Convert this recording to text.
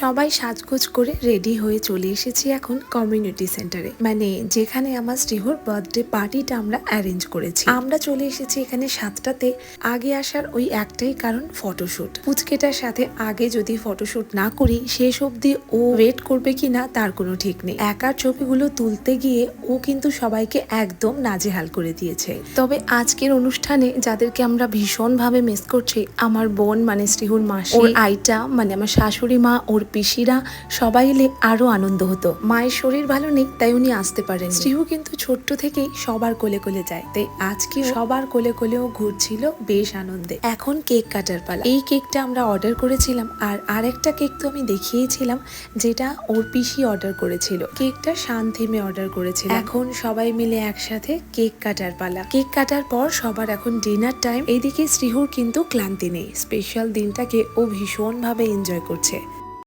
সবাই সাজগোজ করে রেডি হয়ে চলে এসেছি এখন কমিউনিটি সেন্টারে, মানে যেখানে আমার শ্রীহর বার্থডে পার্টিটা আমরা অ্যারেঞ্জ করেছি। আমরা চলে এসেছি এখানে 7টাতে। আগে আসার ওই একটাই কারণ, ফটোশুট। পুচকেটার সাথে আগে যদি ফটোশুট না করি শেষ অবধি ও ওয়েট করবে কিনা তার কোনো ঠিক নেই। একার ছবিগুলো তুলতে গিয়ে ও কিন্তু সবাইকে একদম নাজেহাল করে দিয়েছে। তবে আজকের অনুষ্ঠানে যাদেরকে আমরা ভীষণভাবে মিস করছি, আমার বোন মানে শ্রীহুর মাসি, ওর আইটা মানে আমার শাশুড়ি মা, ওর পিসিরা, সবাই এলে আরো আনন্দ হতো। মায়ের শরীর ভালো নেই তাই উনি আসতে পারেন। শ্রীহু কিন্তু ছোট্ট থেকেই সবার কোলে কোলে যায়, তাই আজকে সবার কোলে কোলেও ঘুরছিল বেশ আনন্দে। এখন কেক কাটার পালা। এই কেকটা আমরা অর্ডার করেছিলাম, আর আরেকটা কেক তো আমি দেখিয়েছিলাম যেটা ওর পিসি অর্ডার করেছিল। কেকটা শান থিমে অর্ডার করেছিল। এখন সবাই মিলে একসাথে কেক কাটার পালা। কেক কাটার পর সবার এখন ডিনার টাইম। এইদিকে শ্রীহুর কিন্তু ক্লান্তি নেই, স্পেশাল দিনটাকে ও ভীষণ ভাবে এনজয় করছে।